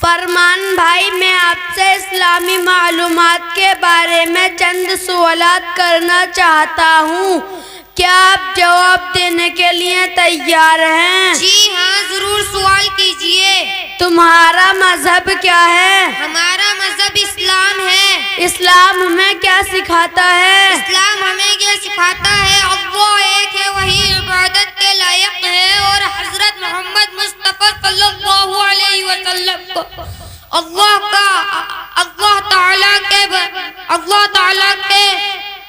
फरमान भाई, मैं आपसे इस्लामी मालूमात के बारे में चंद सवालात करना चाहता हूँ। क्या आप जवाब देने के लिए तैयार हैं? जी हाँ, जरूर सवाल कीजिए। तुम्हारा मजहब क्या है? हमारा मजहब इस्लाम है। इस्लाम हमें क्या सिखाता है? इस्लाम हमें ये सिखाता है अल्लाह एक है, वही इबादत के लायक है, और हजरत मोहम्मद मुस्तफा सल्लल्लाहु अलैहि वसल्लम को अल्लाह ताला के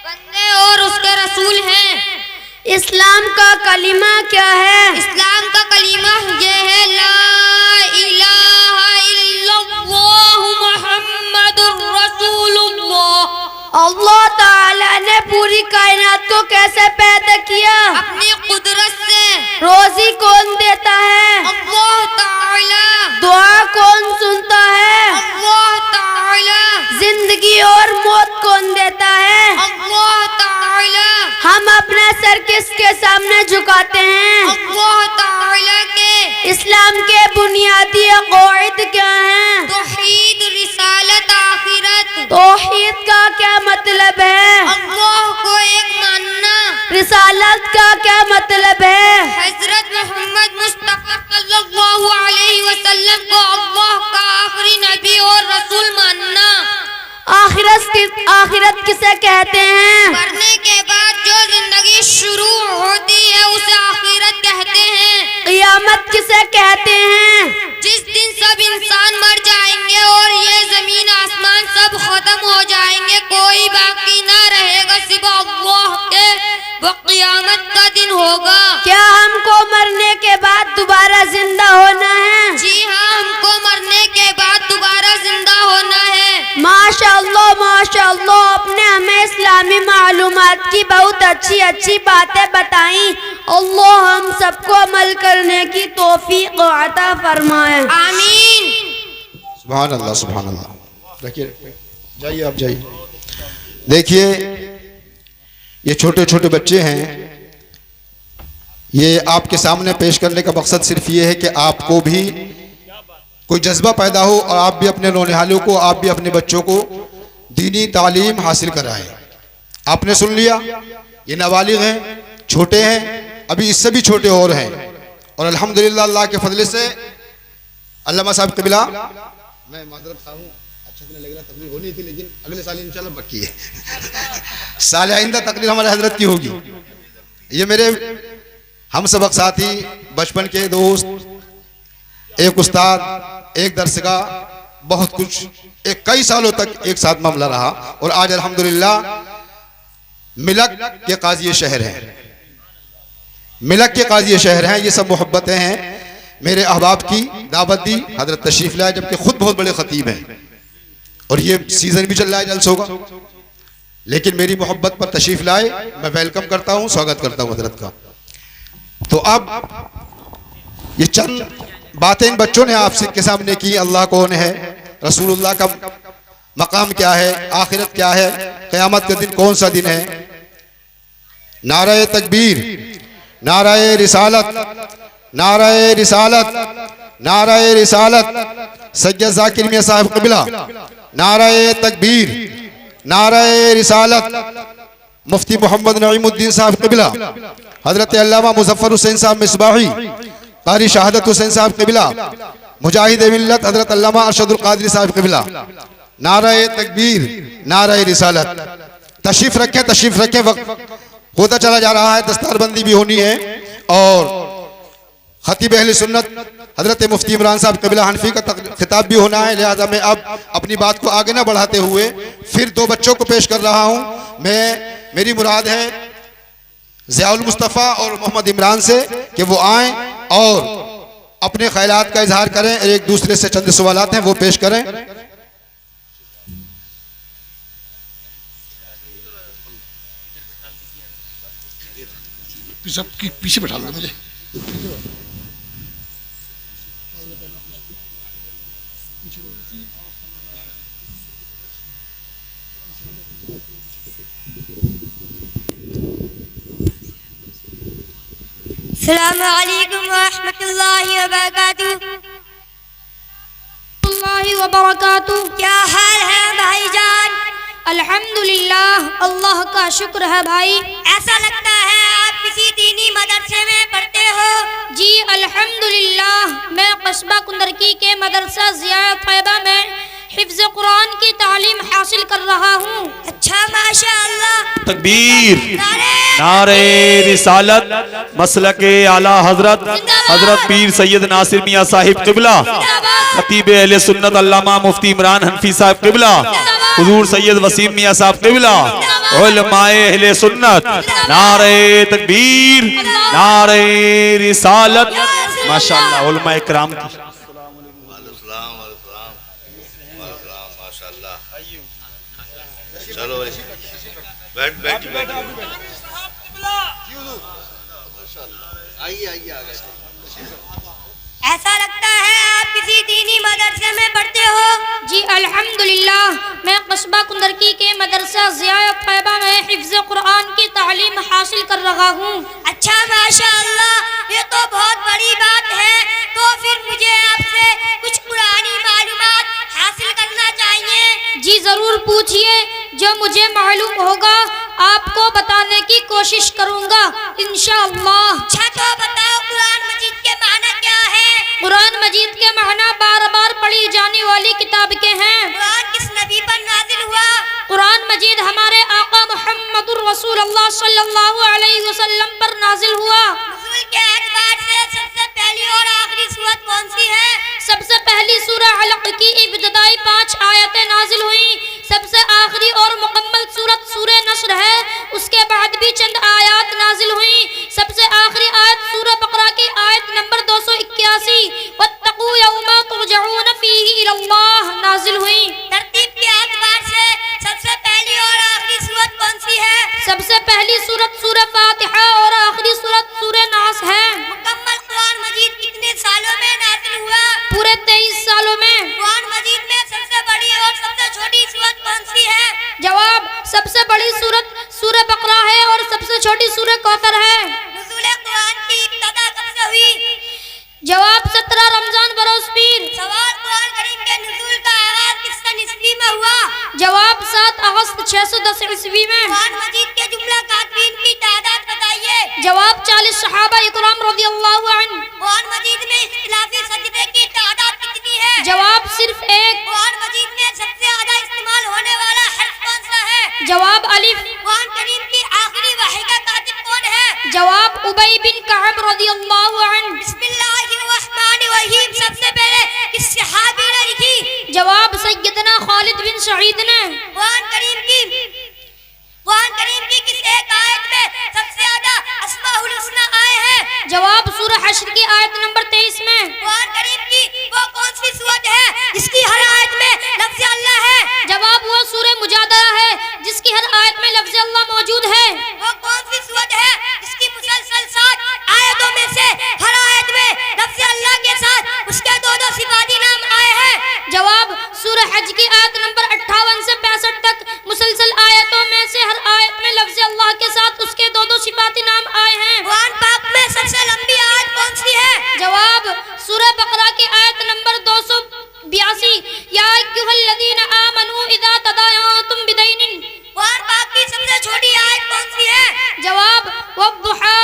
बंदे और उसके रसूल हैं। इस्लाम का कलीमा क्या है? इस्लाम का कलीमा ये है, ला इलाहा इल्लल्लाह मुहम्मदुर रसूलुल्लाह। अल्लाह ताला ने पूरी कायनात को कैसे पैदा किया? अपनी कुदरत से। रोजी कौन देता है? अल्लाह ताला। दुआ कौन सुनता है? अल्लाह ताला। जिंदगी और मौत कौन देता है? अल्लाह ताला। हम अपना सर किसके सामने झुकाते हैं? अल्लाह ताला के। इस्लाम के बुनियादी अक़ाइद क्या हैं? तौहीद, रिसालत, आखिरत। तौहीद का क्या मतलब है? अल्लाह को एक मानना। रिसालत का क्या मतलब है? हजरत मोहम्मद मुस्तफा सल्लल्लाहु अलैहि वसल्लम को अल्लाह का आखिरी नबी और रसूल मानना। आखिरत किसे कहते हैं? मरने के बाद जो जिंदगी शुरू होती है उसे आखिरत कहते हैं। क़यामत किसे कहते हैं? जिस दिन सब इंसान मर जाएंगे और ये जमीन आसमान सब खत्म हो जाएंगे, कोई बाकी ना रहेगा सिवा अल्लाह के, वो क़यामत का दिन होगा। क्या हमको मरने के बाद दोबारा जिंदा होना है? जी हाँ, हमको मरने के बाद दोबारा जिंदा होना है। माशाअल्लाह माशाअल्लाह, आपने हमें इस्लामी मालूमात की बहुत अच्छी अच्छी बातें बताई। अल्लाह हम सबको अमल करने की तौफीक अता फरमाए। आमीन। सुभान अल्लाह, सुभान अल्लाह। रखिए, जाइए आप जाइए। देखिए, ये छोटे छोटे बच्चे हैं, ये आपके सामने पेश करने का मकसद सिर्फ ये है कि आपको भी कोई जज्बा पैदा हो और आप भी अपने नौनिहालों को, आप भी अपने बच्चों को दीनी तालीम हासिल कराएं। आपने सुन लिया, ये नाबालिग हैं, छोटे हैं, अभी इससे भी छोटे और हैं, और अल्हम्दुलिल्लाह अल्लाह के फजल से अल्लामा साहब क़िबला, मैं माजरत खाऊं, अच्छा तो नहीं लग रहा, तकरीर होनी थी लेकिन अगले साल इंशाल्लाह पक्की है। साल आइंदा तकरीर हमारे हजरत की होगी। ये मेरे हम सबक साथी, बचपन के दोस्त, एक उस्ताद, एक दरसगाह, बहुत कुछ, एक कई सालों तक एक साथ मामला रहा, और आज अल्हम्दुलिल्लाह मिलक के काजी शहर हैं, मिलक के काजी शहर हैं। ये सब मोहब्बतें हैं। मेरे अहबाब की दावत दी, हजरत तशरीफ लाए, जबकि खुद बहुत बड़े खतीब हैं, और ये सीजन भी चल रहा है जलसों का, लेकिन मेरी मोहब्बत पर तशरीफ लाए, मैं वेलकम करता हूँ, स्वागत करता हूँ हजरत का। तो अब ये चंद बातें इन बच्चों ने आपसे के सामने की। अल्लाह कौन है, रसूलुल्लाह का मकाम क्या है, आखिरत क्या है, क़यामत का दिन कौन सा दिन है, नाराए तकबीर, नाराए रिसालत, नाराए रिसालत, नाराए रिसालत, सैयद ज़ाकिर मियां साहब क़िबला, नाराए तकबीर, नाराए रिसालत, मुफ्ती मोहम्मद नईमुद्दीन साहब क़िबला, हजरत अल्लामा मुज़फ़्फ़र हुसैन साहब मिसबाही, कारी शहादत हुसैन साहब क़िबला, मुजाहिद मिल्लत हजरत अल्लामा अरशदुल क़ादरी साहब क़िबला, नाराए तकबीर, नाराए रिसालत। तशरीफ रखें, वक्त होता चला जा रहा है, दस्तारबंदी भी होनी है, और खतीब अहले सुन्नत हजरत मुफ्ती इमरान साहब क़िबला हनफी का खिताब भी होना है। लिहाजा मैं अब अपनी बात को आगे न बढ़ाते हुए फिर दो बच्चों को पेश कर रहा हूँ। मेरी मुराद है ज़ियाउल मुस्तफ़ा और मोहम्मद इमरान से कि वो आएँ और अपने ख्यालात का इजहार करें, एक दूसरे से चंद सवालात हैं वो पेश करें। सबकी पीछे बैठा लो मुझे। अस्सलामु अलैकुम व रहमतुल्लाहि व बरकातुहू। व बरकातुहू। क्या हाल है भाईजान? अल्हम्दुलिल्लाह, अल्लाह का शुक्र है भाई। ऐसा लगता है आप किसी दीनी मदरसे में पढ़ते हो। जी अल्हम्दुलिल्लाह, मैं कस्बा कुंदरकी के मदरसा ज़िया तैयबा में हिफ्ज़ कुरान की तालीम हासिल कर रहा हूँ। अच्छा, माशाअल्लाह। तकबीर, नारे नारे रिसालत, मसलके आला हजरत पीर सैयद नासिर मियाँ साहिब किबला, खतीब अहले सुन्नत अल्लामा मुफ्ती इमरान हनफी साहब किबला, हुजूर सैयद वसीम मियाँ साहब किबला, उलमाए अहले सुन्नत, नारे तकबीर, नारे रिसालत। माशाअल्लाह उलमाए किराम की चलो बैठ बैठ बैठ आइए आइए आ गए। ऐसा लगता है आप किसी दीनी मदरसे में पढ़ते हो। जी अल्हम्दुलिल्लाह, मैं कस्बा कुंदरकी के मदरसा ज़िया तैयबा में हिफ्ज़ कुरान की तालीम हासिल कर रहा हूँ। अच्छा, माशाअल्लाह, ये तो बहुत बड़ी बात है। तो फिर मुझे आपसे कुछ पुरानी मालूमात हासिल करना चाहिए। जी ज़रूर पूछिए, जो मुझे मालूम होगा आपको बताने की कोशिश करूँगा इंशाअल्लाह। अच्छा, तो बताओ कुरान मजीद के माना क्या है? कुरान मजीद के माना बार बार पढ़ी जाने वाली किताब के हैं। कुरान किस नबी पर नाजिल हुआ? कुरान मजीद हमारे आका मुहम्मदुर रसूलुल्लाह सल्लल्लाहु अलैहि वसल्लम पर नाजिल हुआ। नुज़ूल के एतबार से सबसे पहली और आखिरी सूरत कौन सी है? सबसे पहली सूरह अलक की इब्तिदाई 5 आयतें नाजिल हुई। सबसे आखिरी और मुकम्मल सूरत सूरह नस्र है, उसके बाद भी चंद आयत नाजिल हुई। सबसे आखिरी आयत सूरह बकरा की आयत नंबर 281 वत्तकू यौमा तुरजऊन फीही इलल्लाह नाजिल हुई। तरतीब के एतबार से सबसे पहली और आखिरी सूरत कौन सी है? सबसे पहली सूरत सूरह फातिहा और आखिरी सूरत सूरह नास है। मुकम्मल कुरान मजीद कितने सालों में नाजिल हुआ? पूरे 23 सालों में। कुरान मजीद में सबसे बड़ी और सबसे छोटी सूरत कौन सी है? जवाब, सबसे बड़ी सूरत सूरह बकरा है और सबसे छोटी सूरह कौसर है। नुज़ूल कुरान की इब्तिदा कब से हुई? जवाब, 17 रमजान बरोज पीर। सवाल, कुरान करीम के नुज़ूल का आगाज किस सन ईस्वी में हुआ? जवाब, 7 अगस्त 610 ईस्वी में। कुरान मजीद के जुमला कातिबीन की तादाद बताइए। जवाब, 40 सहाबा इकराम रज़ियल्लाहु अन्हु। कुरान मजीद में इख्तिलाफी सजदे की तादाद कितनी है? जवाब, सिर्फ एक। कुरान मजीद में सबसे ज्यादा इस्तेमाल होने वाला हर्फ कौन सा है? जवाब, अलिफ। कुरान करीम की आखिरी वही का कातिब कौन है? जवाब, उबई बिन कअब रज़ियल्लाहु अन्हु। बिस्मिल्लाहिर्रहमानिर्रहीम सबसे पहले किस सहाबी ने लिखी? जवाब, सैयदना खालिद बिन सईद ने। कुरान करीम की किस एक आयत में सबसे ज्यादा अस्माउल हुस्ना आए हैं? जवाब, सूरह हश्र की आयत नंबर 23 में। कुरान करीम की वो कौन सी सूरत है जिसकी हर आयत में लफ्ज़ अल्लाह है? जवाब, वो सूरह मुजादला है जिसकी हर आयत में लफ्ज़ अल्लाह मौजूद है। वो कौन सी सूरत है जिसकी मुसलसल 7 आयतों में से हर आयत में लफ्ज़ अल्लाह के साथ उसके दो सिफाती नाम आए हैं? जवाब, सूरह हज की आयत नंबर 58 से 65 तक मुसलसल आयतों में से हर आयत में लफ्ज़ अल्लाह के साथ उसके दो सिफाती नाम आए हैं। कुरान पाक में सबसे लंबी आयत कौन सी है? जवाब, सूरह बकरा की आयत नंबर 282 या अय्युहल्लज़ीना आमनू इज़ा तदायनतुम बिदैनिन। कुरान पाक की सबसे छोटी आयत कौन सी है? जवाब, वद्दुहा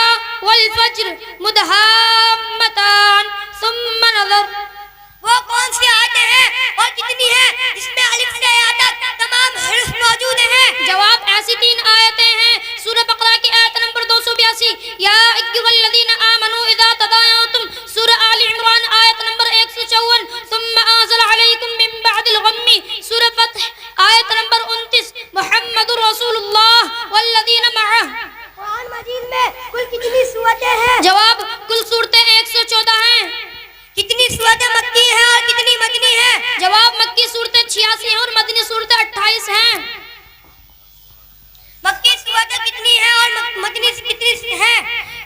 वल फज्र मुदहाम्मतान सुम्मा नज़र। वो कौन सी आयतें हैं और कितनी हैं जिसमें अलिफ से या तक तमाम हर्फ मौजूद हैं? जवाब, ऐसी 3 आयतें हैं। सूरह बकरा की आयत नंबर 282 या अय्युहल्लज़ीना आमनू इज़ा तदायनतुम। सूरह आल इमरान आयत नंबर 154 सुम्मा अंज़ल अलैकुम मिन बअदिल गम्मी। सूरह फतह आयत नंबर 29 मुहम्मदुर रसूलुल्लाह वल्लज़ीना मअह। कुरान मजीद में कुल कितनी सूरतें हैं? जवाब, कुल सूरतें 114 हैं। कितनी सूरतें मक्की हैं और कितनी मदनी हैं? जवाब, मक्की सूरतें 86 हैं और मदनी सूरतें 28 हैं। मक्की सूरतें कितनी हैं और मदनी कितनी हैं?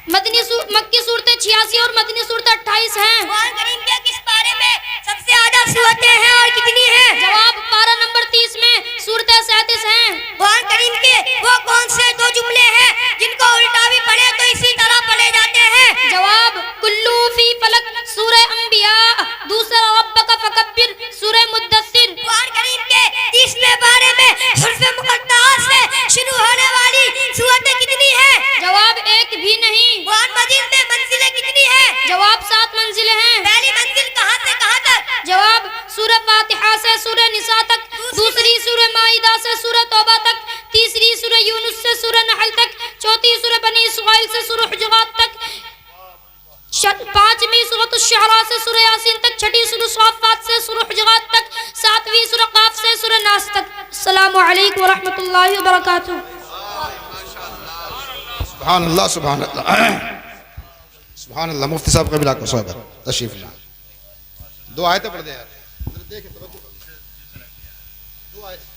मक्की सूरतें 86 और मदनी सूरतें 28 हैं। कुरान करीम के किस पारे में सबसे ज्यादा सूरतें हैं और कितनी हैं? जवाब, पारा नंबर 30 में सूरतें 37 हैं। कुरान करीम के वो कौन से 2 जुमले हैं जिनको उल्टा भी पढ़े तो इसी तरह पढ़े जाते हैं? जवाब, कुल्लू फी फलक सूरह अंबिया, दूसरा रब्बका फकब्बिर सूरह मुद्दस्सिर। सूरह फातिहा से सूरह निसा तक, दूसरी सूरह माइदा से सूरह तौबा तक, तीसरी सूरह यूनुस से सूरह नहल तक, चौथी सूरह बनी इस्राइल से सूरह हुजुरात तक, पांचवी सूरह शुअरा से सूरह यासीन तक, छठी सूरह साफ़ात से सूरह हुजुरात तक, सातवीं सूरह काफ से सूरह नास तक। अस्सलामु अलैकुम व रहमतुल्लाहि व बरकातुहू। सुभान अल्लाह, सुभान अल्लाह, सुभान अल्लाह। मुफ्ती साहब कबीला को स्वागत, तशरीफ लाएं। दो आयतें पढ़ दे यार, देखे दो आयतें।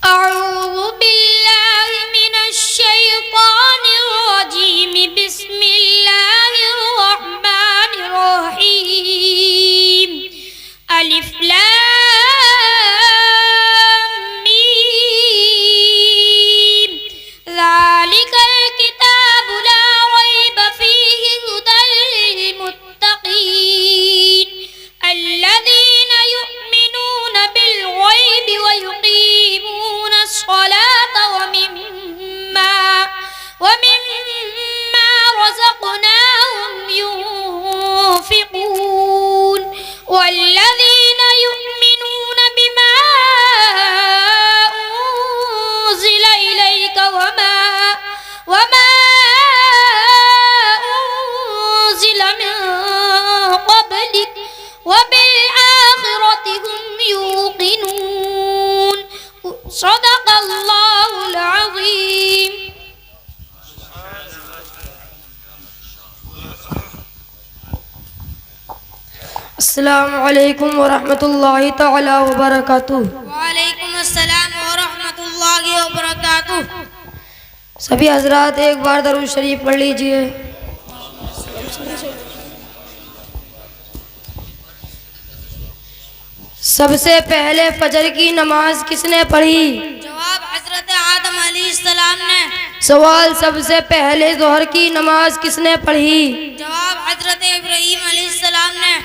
अऊज़ु बिल्लाहि मिनश शैतानिर रजीम, बिस्मिल्लाहिर रहमानिर रहीम। अलिफ लाम मीम, ज़ालिकल किताबु ला रैब फ़ीहि हुदल लिलमुत्तक़ीन, अल्लज़ीना युमिनूना बिल ग़ैबि व युक़ीमूना अस्सलाता व मिम्मा रज़क़नाहुम युनफ़िक़ून, वल्लज़ीना युमिनूना बिमा उन्ज़िला इलैका वमा उन्ज़िला मिन क़ब्लिक व बिल आखिरति हुम यूक़िनून। सदक़ल्लाहुल अज़ीम। अस्सलामु अलैकुम व रहमतुल्लाहि तआला व बरकातुहू। वालेकुम अस्सलाम व रहमतुल्लाहि व बरकातुहू। सभी हजरात एक बार दरूद शरीफ पढ़ लीजिए। सबसे पहले फजर की नमाज किसने पढ़ी? जवाब हजरत आदम अलैहिस्सलाम ने। सवाल, सबसे पहले जोहर की नमाज किसने पढ़ी? जवाब हजरत इब्राहीम अलैहिस्सलाम ने।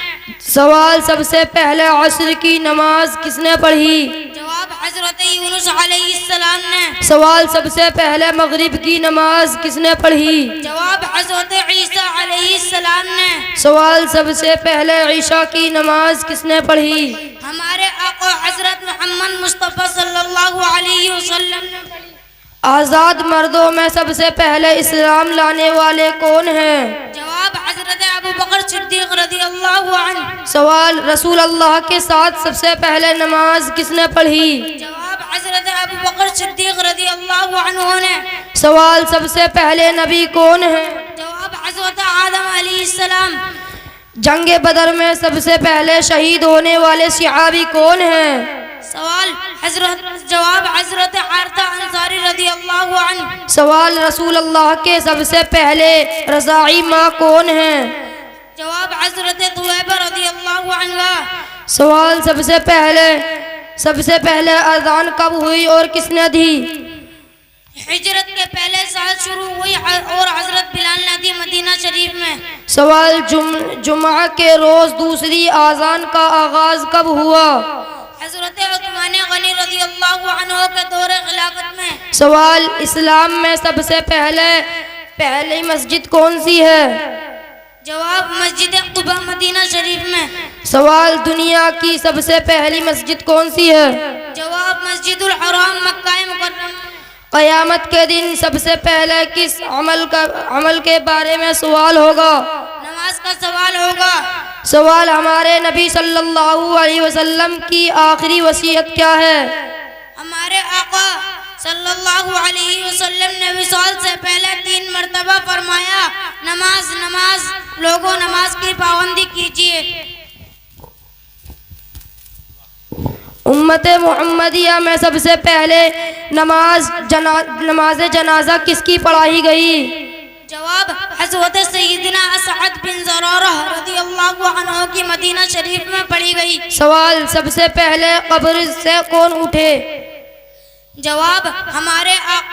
सवाल, सबसे पहले असर की नमाज किसने पढ़ी? जवाब हजरत यूनुस अलैहिस्सलाम ने। सवाल, सबसे पहले मगरिब की नमाज किसने पढ़ी? जवाब हजरत ईसा अलैहिस्सलाम ने। सवाल, सबसे पहले ईशा की नमाज किसने पढ़ी? हमारे आका हजरत मोहम्मद मुस्तफ़ा सल्लल्लाहु अलैहि वसल्लम ने पढ़ी। आज़ाद मर्दों में सबसे पहले इस्लाम लाने वाले कौन हैं? जवाब हजरत अबू बकर सिद्दीक रज़ियल्लाहु अन्हु। सवाल, रसूल अल्लाह के साथ सबसे पहले नमाज किसने पढ़ी? जवाब हजरत अबू बकर सिद्दीक रज़ियल्लाहु अन्हु ने। सवाल, सबसे पहले नबी कौन है? जवाब हजरत आदम अलैहिस्सलाम। जंगे बदर में सबसे पहले शहीद होने वाले सहाबी कौन हैं? जवाब हजरत हारिसा अंसारी रज़ियल्लाहु अन्हु। सवाल, रसूल अल्लाह के सबसे पहले रज़ाई माँ कौन है? जवाब हजरत दुवैबा रज़ियल्लाहु अन्हा। सवाल, सबसे पहले अज़ान कब हुई और किसने दी? हिजरत के पहले साल शुरू हुई और हजरत बिलाल ने दी मदीना शरीफ में। सवाल, जुम्मा के रोज दूसरी अज़ान का आगाज कब हुआ? हजरत उस्मान गनी रज़ियल्लाहु अन्हु के दौरे खिलाफत में। सवाल, इस्लाम में सबसे पहली मस्जिद कौन सी है? जवाब मस्जिद कुबा मदीना शरीफ में। सवाल, दुनिया की सबसे पहली मस्जिद कौन सी है? जवाब मस्जिदुल हराम मक्का मुकर्रमा। क़यामत के दिन सबसे पहले किस अमल के बारे में सवाल होगा? नमाज का सवाल होगा। सवाल, हमारे नबी सल्लल्लाहु अलैहि वसल्लम की आखिरी वसीयत क्या है? हमारे आका सल्लल्लाहु अलैहि वसल्लम ने विसाल से पहले 3 मरतबा फरमाया, नमाज नमाज, लोगों नमाज की पाबंदी कीजिए। उम्मत मोहम्मदिया में सबसे पहले नमाज जनाजा किसकी पढ़ाई गई? जवाब हज़रत सय्यदना असअद बिन ज़ुरारह रज़ियल्लाहु अन्हु की मदीना शरीफ में पढ़ी गई। सवाल, सबसे पहले कब्र से कौन उठे? जवाब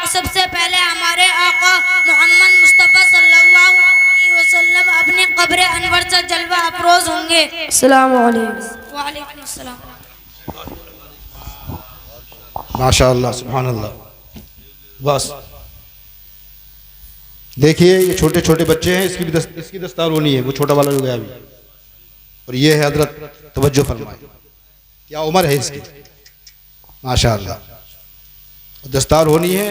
सबसे पहले हमारे आका मोहम्मद मुस्तफ़ा सल्लल्लाहु अलैहि वसल्लम अपने कब्र अनवर से जलवा अफरोज होंगे। अस्सलामु अलैकुम। वालेकुम अस्सलाम। माशाअल्लाह, सुभान अल्लाह। बस देखिए ये छोटे छोटे बच्चे हैं, इसकी दस्तार होनी है, वो छोटा वाला जो गया अभी, और ये है हजरत, तवज्जो फरमाए क्या उम्र है इसकी, माशाअल्लाह, दस्तार होनी है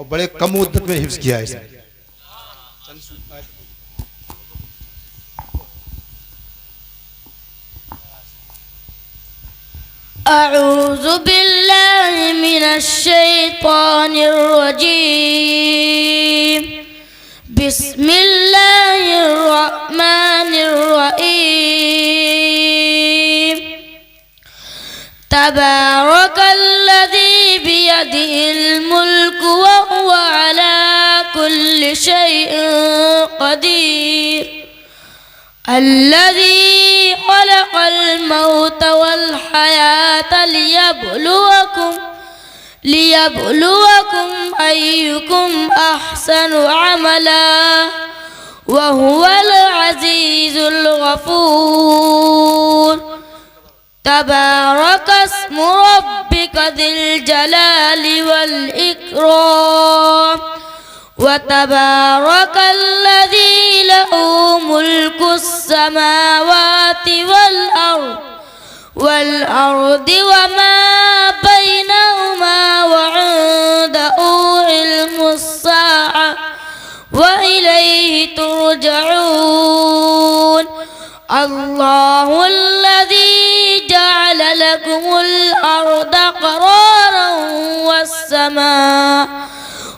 और बड़े कम मुद्दत में हिफ्ज किया है इसने। अऊज़ु बिल्लाहि मिनश शैतानिर रजीम। बिस्मिल्लाहिर रहमानिर रहीम। तबारकल्लज़ी बियदिहिल मुल्कु व हुवा अला कुल्लि शैइन क़दीर। अल्लज़ी खलक़ल मौत वल हयात लियब्लुवकुम अय्युकुम अहसनु अमला व हुवल अज़ीज़ुल गफ़ूर। तबारकस्मु रब्बिका ज़िल जलालि वल इक्राम। वतबारकल्लज़ी लहू मुल्कुस समावाति वल अर्दि वमा बैनहुमा व इंदहु इल्मुस साअ व इलैहि तुरजऊन। अल्लाहुल्लज़ी जअल लकुमुल अर्द क़रारन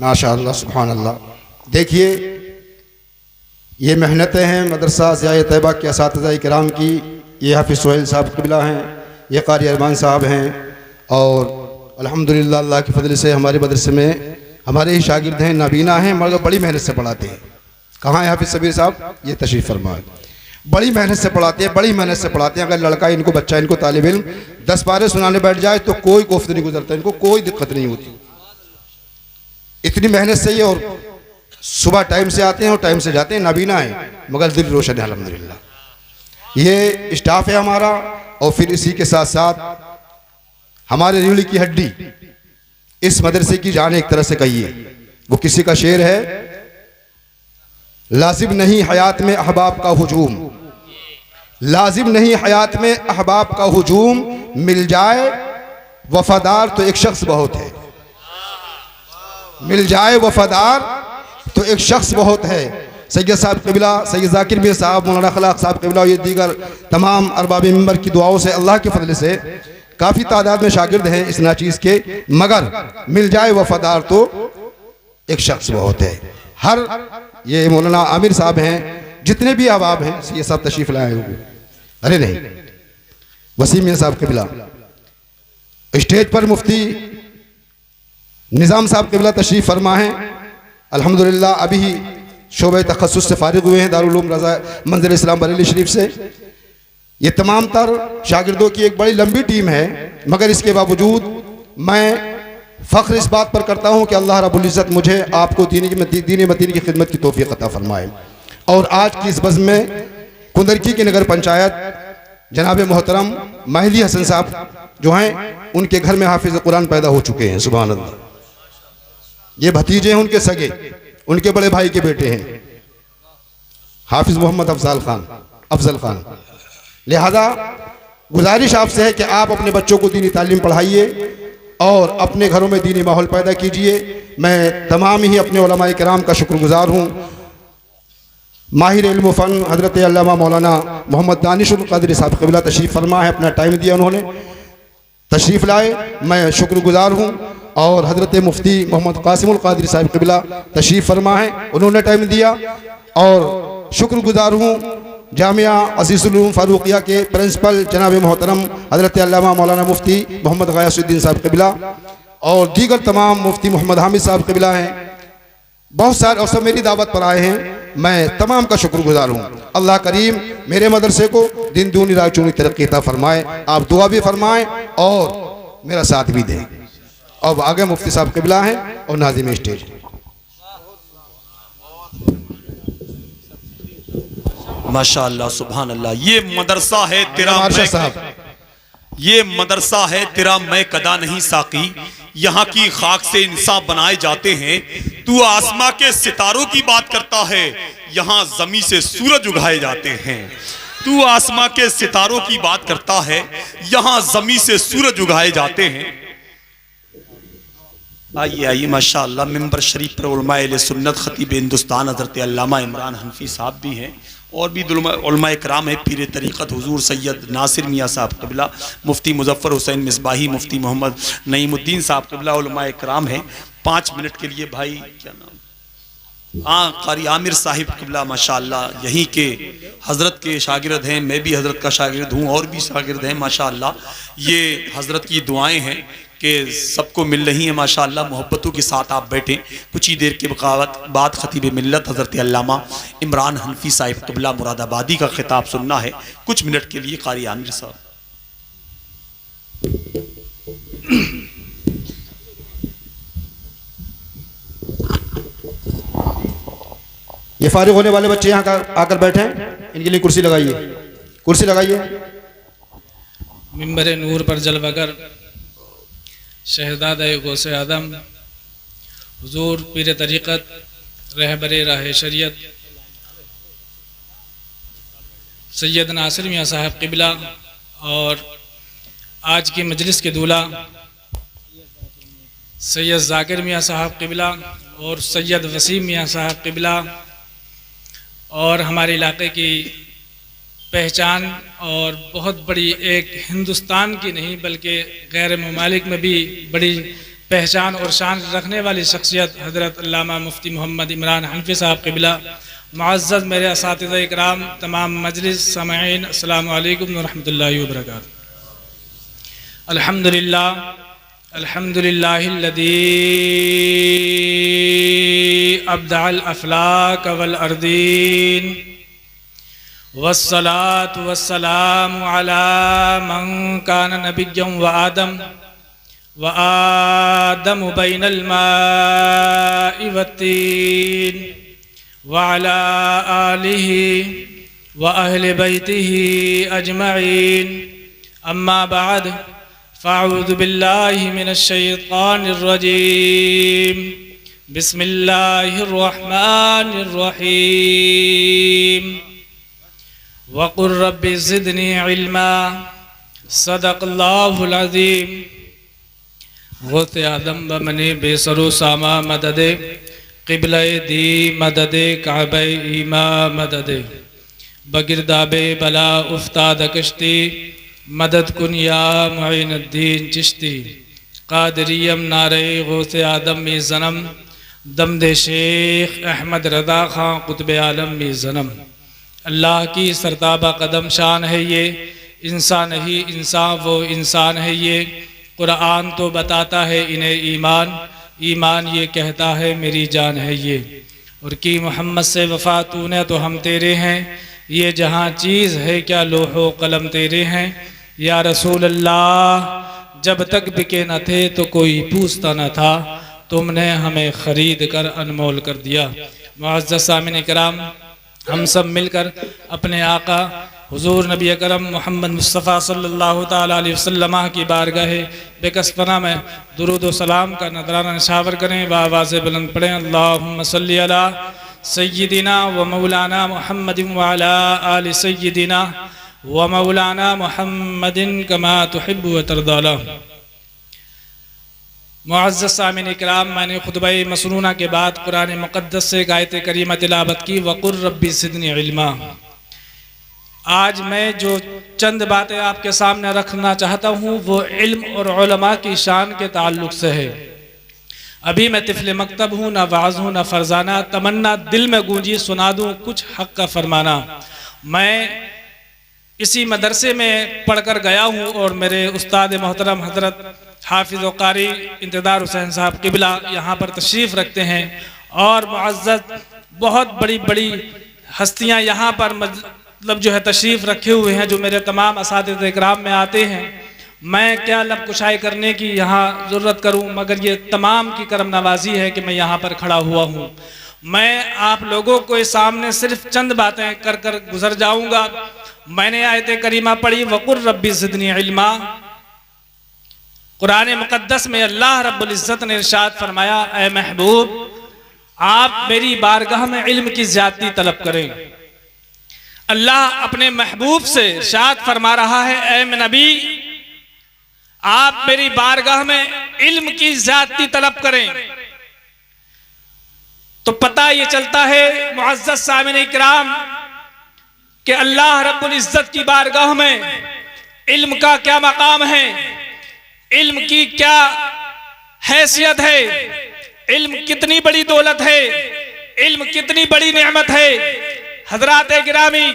माशाअल्लाह सुभान अल्लाह। देखिए ये मेहनतें हैं मदरसा ज़िया तैयबा के असातिज़ा इकराम की। ये हाफिज़ सोहेल साहब क़िबला हैं, ये कारी अरमान साहब हैं, और अल्हम्दुलिल्लाह अल्लाह के फजल से हमारे मदरसे में हमारे ही शागिर्द हैं, नाबीना हैं, मगर बड़ी मेहनत से पढ़ाते हैं। कहाँ है हाफिज़ सबीर साहब? ये तशरीफ़ फरमाए। बड़ी मेहनत से पढ़ाते हैं, बड़ी मेहनत से पढ़ाते हैं। अगर लड़का इनको बच्चा इनको तालिब इल्म 10 पारे सुनाने बैठ जाए तो कोई कोफ्त नहीं गुजरता, इनको कोई दिक्कत नहीं होती। इतनी मेहनत से ये, और सुबह टाइम से आते हैं और टाइम से जाते हैं, नाबीना है मगर दिल रोशन है अल्हम्दुलिल्लाह। ये स्टाफ है हमारा, और फिर इसी के साथ साथ हमारे रीढ़ की हड्डी इस मदरसे की जान एक तरह से कहिए। वो किसी का शेर है, लाजिम नहीं हयात में अहबाब का हुजूम, लाजिम नहीं हयात में अहबाब का हुजूम, मिल जाए वफादार तो एक शख्स बहुत है, मिल जाए वफादार तो एक शख्स बहुत है। सैयद साहब क़िबला, सैयद जाकिर मियां साहब, मौलाना खलाक साहब क़िबला, ये दीगर तमाम अरबाब मिंबर की दुआओं से अल्लाह के फजल से काफ़ी तादाद में शागिर्द हैं इस नाचीज़ के, मगर मिल जाए वफादार तो एक शख्स बहुत है। हर ये मौलाना आमिर साहब हैं, जितने भी अहबाब हैं, ये सब तशरीफ़ लाए हुए, अरे नहीं, वसीम मियां साहब क़िबला, स्टेज पर मुफ्ती निज़ाम साहब क़िबला तशरीफ़ फरमा हैं। अल्हम्दुलिल्लाह अभी शोबे तखस्सुस से फारिग हुए हैं दारुल उलूम रज़ा मंज़िल इस्लाम बरेली शरीफ से। ये तमाम तर शागिर्दों की एक बड़ी लंबी टीम है, मगर इसके बावजूद मैं फ़ख्र इस बात पर करता हूँ कि अल्लाह रब्बुल इज़्ज़त मुझे आपको दीन मतीन की खिदमत की तौफ़ीक़ अता फ़रमाए। और आज की इस बज़्म में कुंदरकी की नगर पंचायत जनाब मोहतरम महदी हसन साहब जो हैं, उनके घर में हाफिज़ कुरान पैदा हो चुके हैं, सुभान अल्लाह। ये भतीजे हैं उनके सगे, उनके बड़े भाई के बेटे हैं, हाफिज़ मोहम्मद अफजल खान। लिहाजा गुजारिश आपसे है कि आप अपने बच्चों को दीनी तालीम पढ़ाइए और अपने घरों में दीनी माहौल पैदा कीजिए। मैं तमाम ही अपने उलमाए किराम का शुक्रगुजार हूँ। माहिर इल्म फ़न हज़रत अल्लामा मौलाना मोहम्मद दानिशुल क़ादरी साहब क़िबला तशरीफ़ फरमा है, अपना टाइम दिया, उन्होंने तशरीफ़ लाए, मैं शुक्रगुजार हूँ। और हज़रत मुफ्ती मोहम्मद कासिमुल क़ादरी साहब क़िबला तशरीफ़ फरमा है, उन्होंने टाइम दिया। और शुक्रगुजार हूँ जामिया अज़ीज़ुल उलूम फ़ारूक़िया के प्रिंसिपल जनाब मोहतरम हज़रत अल्लामा मौलाना मुफ्ती मोहम्मद ग़यासुद्दीन साहब क़िबला और दीगर तमाम मुफ्ती मोहम्मद हामिद साहब क़िबला हैं, बहुत सारे और सब मेरी दावत पर आए हैं। मैं तमाम का शुक्रगुजार हूँ। अल्लाह करीम मेरे मदरसे को दिन दूनी राह चूनी तरक्की अता फरमाए। आप दुआ भी फरमाएँ और मेरा साथ भी दें। अब आगे मुफ्ती साहब क़िबला हैं और नाज़िम स्टेज। माशाअल्लाह सुभान अल्लाह। ये मदरसा है तेरा साहब, ये मदरसा है तेरा मैं कदा नहीं साकी, यहाँ की खाक से इंसान बनाए जाते हैं। तू आसमां के सितारों की बात करता है, यहाँ जमी से सूरज उगाए जाते हैं। तू आसमां के सितारों की बात करता है, यहाँ जमी से सूरज उगाए जाते हैं। आइए आइए माशाअल्लाह, मिंबर शरीफ पर उलमाए अहले सुन्नत खतीब हिंदुस्तान हज़रत अल्लामा इमरान हनफी साहब भी हैं और भी उलमाए कराम है। पीर तरीक़त हुजूर सैयद नासिर मियाँ साहब क़िबला, मुफ्ती मुज़फ़्फ़र हुसैन मिसबाही, मुफ्ती मोहम्मद नईमुद्दीन साहब क़िबला उलमाए कराम हैं। 5 मिनट के लिए भाई क्या नाम, कारी आमिर साहिब क़िबला माशाअल्लाह यहीं के हज़रत के शागिर्द हैं। मैं भी हज़रत का शागिर्द हूँ और भी शागिर्द हैं माशाअल्लाह। ये हज़रत की दुआएं हैं कि सबको मिल रही है माशाअल्लाह। मोहब्बतों के साथ आप बैठें। कुछ ही देर के बाद खतीब मिल्लत हज़रत अल्लामा इमरान हनफी साहिब क़िबला मुरादाबादी का खिताब सुनना है। कुछ मिनट के लिए कारी आमिर साहब। ये फारिग होने वाले बच्चे यहाँ आकर बैठे, इनके लिए कुर्सी लगाइए, कुर्सी लगाइए। मिंबर नूर पर जलवागर शहजादा गौसे आदम हुजूर पीर तरीक़त रहबर राह शरीयत सैयद नासिर मियाँ साहब क़िबला और आज की मजलिस के दूल्हा सैयद जाकिर मियाँ साहब क़िबला और सैयद वसीम मियाँ साहब क़िबला और हमारे इलाके की पहचान और बहुत बड़ी एक हिंदुस्तान की नहीं बल्कि गैर ममालिक में भी बड़ी पहचान और शान रखने वाली शख्सियत हज़रत अल्लामा मुफ्ती मोहम्मद इमरान हनफी साहब क़िबला, मुअज़्ज़ज़ मेरे असातिज़ा इकराम, तमाम मजलिस सामईन, अस्सलामु अलैकुम व रहमतुल्लाहि व बरकातुहू। अल्हम्दुलिल्लाह अल्हम्दुलिल्लाहिल्लज़ी अब्दअल अफ़लाक वल अर्दीन वस्सलातु वस्सलामु अला मन कान नबिय्यन व आदम बैनल माइ वत्तीन व अला आलिहि व अहले बैतिहि अजमईन। अम्मा बाद फ़अऊज़ु बिल्लाहि मिनश्शैतानिर्रजीम बिस्मिल्लाहिर्रहमानिर्रहीम वक़ुल रब्बि ज़िदनी इल्मा सदक़ल्लाहुल अज़ीम। गौसे आदम बमने बेसरो सामा मददे क़िबले दी मददे काबे ईमा मददे बगिरदाबे बला उफ्ताद कश्ती मदद कुन या मुइनुद्दीन चिश्ती कादरियम नारे गौसे आदम में जन्म दमदे शेख अहमद रज़ा खां कुतुब आलम में जन्म। अल्लाह की सरताबा कदम शान है ये, इंसान ही इंसान वो इंसान है ये। कुरान तो बताता है इन्हें ईमान, ईमान ये कहता है मेरी जान है ये। और की मोहम्मद से वफ़ा तूने तो हम तेरे हैं, ये जहाँ चीज़ है क्या लोहो कलम तेरे हैं। या रसूल अल्लाह जब तक बिके न थे तो कोई पूछता न था, तुमने हमें ख़रीद कर अनमोल कर दिया। मुअज़्ज़ज़ सामिन इकराम, हम सब मिलकर अपने आका हुजूर नबी अकरम मोहम्मद मुस्तफ़ा सल्लल्लाहु ताला अलैहि वसल्लम की बारगाह बेकसपना में दुरूद व सलाम का नजराना निशावर करें व आवाज़ बुलंद पढ़ें। अल्लाहुम्मा सल्ली अला सय्यिदिना व मौलाना मुहम्मदिन व अला आलि सय्यिदिना व मौलाना मुहम्मदिन कमा तुहिब्बु व तर्दा। मुअज़्ज़ज़ सामिन इकराम, मैंने खुतबा मसनूना के बाद कुरान मुक़द्दस से एक आयत करीमा तिलावत की, वक़ुल रब्बि ज़िदनी इल्मा। आज मैं जो चंद बातें आपके सामने रखना चाहता हूँ वो इल्म और उलमा की शान के ताल्लुक़ से है। अभी मैं तिफ़्ल मकतब हूँ, ना वाज़ हूँ ना फ़रज़ाना, तमन्ना दिल में गूंजी सुना दूँ कुछ हक़ का फरमाना। मैं इसी मदरसे में पढ़कर गया हूँ और मेरे उस्ताद मोहतरम हज़रत हाफिज़ व कारी इंतज़ार हुसैन साहब क़िबला यहाँ पर तशरीफ़ रखते हैं और मुअज़्ज़ज़ बहुत बड़ी बड़ी हस्तियाँ यहाँ पर मतलब जो है तशरीफ़ रखे हुए हैं, जो मेरे तमाम असातिज़ इकराम में आते हैं। मैं क्या लब कुशाई करने की यहाँ ज़रूरत करूँ, मगर ये तमाम की करम नवाजी है कि मैं यहाँ पर खड़ा हुआ हूँ। मैं आप लोगों को सामने सिर्फ चंद बातें कर कर गुजर जाऊँगा। मैंने आयत करीमा पढ़ी, वक़ुल रब्बि ज़िदनी इल्मा। कुरान मुक़द्दस में अल्लाह रब्बुल इज़्ज़त ने इरशाद फरमाया, ए महबूब आप मेरी बारगाह में इल्म की ज़्यादती तलब करें। अल्लाह अपने महबूब से इरशाद फरमा रहा है, ए नबी आप मेरी बारगाह में इल्म की ज़्यादती तलब करें। तो पता ये चलता है मुअज़्ज़ज़ सामिन इकराम कि अल्लाह रब्बुल इज़्ज़त की बारगाह में इल्म का क्या मकाम है, इल्म की क्या हैसियत है, इल्म कितनी बड़ी दौलत है, इल्म कितनी बड़ी नेमत है। हज़रात गिरामी,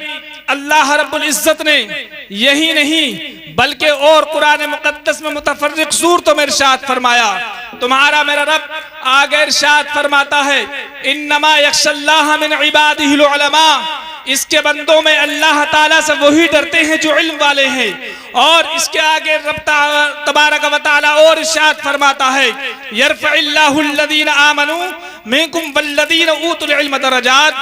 अल्लाह रब्बुल इज़्ज़त ने यही नहीं बल्कि और कुरान मुक़द्दस में मुतफ़र्रिक़ सूरतों में इरशाद फरमाया। तुम्हारा मेरा रब आगे इरशाद फरमाता है, इन्नमा यख्शल्लाह मिन इबादिहिल उलमा। इसके बंदों में अल्लाह ताला से वही डरते हैं जो इल्म वाले हैं। और इसके आगे रब तबारक व तआला और इरशाद फरमाता है, यरफ़इल्लाहु अल्लज़ीना आमनू मिनकुम वल्लज़ीना ऊतुल इल्म दरजात।